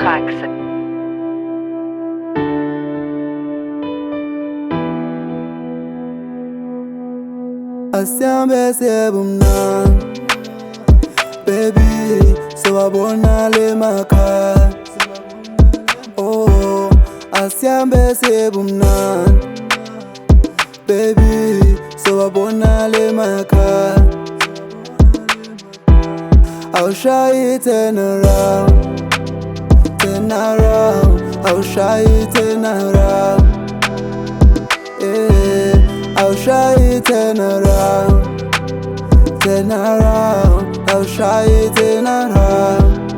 Tracks. Asiambe sebumnandi baby sewabona le makhaya. Oh asiambe sebumnandi baby sewabona le makhaya. I'll shy it turn around, turn around. I'll shy it turn around. Yeah, I'll shy it turn around, turn around. I'll shy it turn around,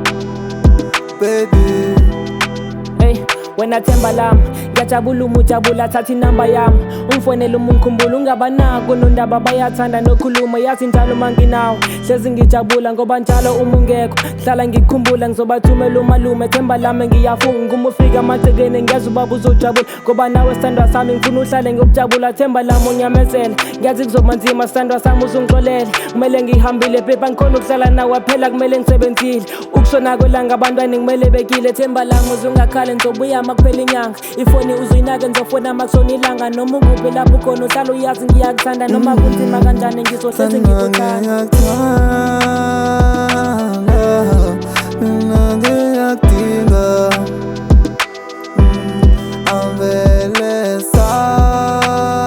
baby. Hey, wena themba lami ngiyajabula umujabula thatha inamba yami umfonela umkhumbulo ungabanako nondaba bayathanda nokhuluma yazi njalo manginawo hlezi ngijabula ngoba njalo uma ungekho hlala ngikukhumbula ngizobathumela umalume themba lami ngiyafunga uma ufika amagcekeni ngiyazi ubaba uzojabula ngoba nawe sithandwa sami ngifuna uhlale ngokujabula themba lami unyamezela ngiyazi kuzoba nzima sithandwa sami uzungixolele kumele ngihambile phepha ngikhona ukuhlala nawe phela kumele ngisebenzile ukushona kwelanga abantwana kumele bekile themba lami uzungakhale ngizobuya makuphela inyanga ifoni uzuyinake ngizofona makusona ilanga noma ukuphi lapho khona uhlala uyazi ngiyakuthanda noma kunzima kanjani ngizohlezi ngikuthanda mina ngiyakudinga avele sambe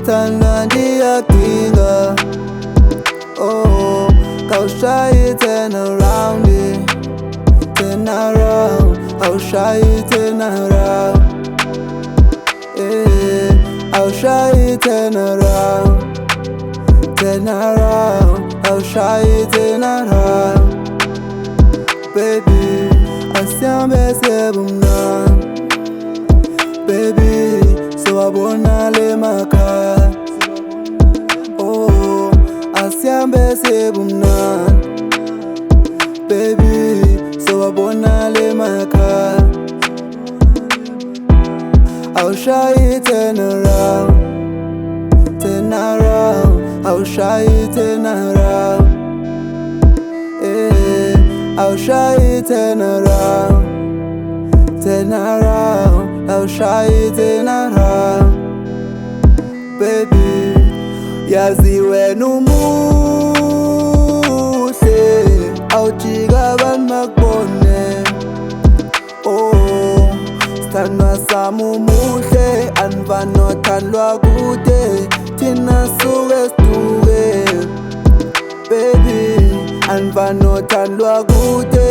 thanda ngiyakudinga. Oh I'll shy it turn around it, turn around. I'll shy it turn around. Yeah, I'll shy it turn around, turn around. I'll shy it turn around, baby. Asiambe sebumnandi baby sewabona le makhaya. Oh asiambe sebumnandi baby sewabona le makhaya. I'll shy it turn around, turn around. I'll shy it turn around. Yeah, I'll shy it turn around, turn around. I'll shy it turn around, baby. Yazi wena umuhle awujika abantu bakubone. Oh sithandwa sami umuhle anivana othandwa kude thina suke siduke baby anivana othandwa kude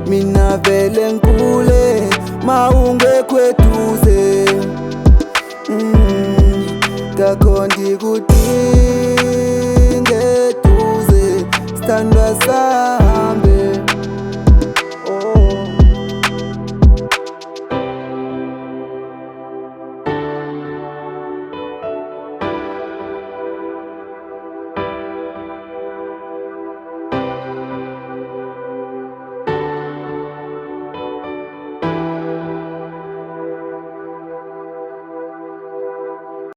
mina vele ngikule ma ungekho eduze. Ngakho ndikudinga eduze sithandwa sami.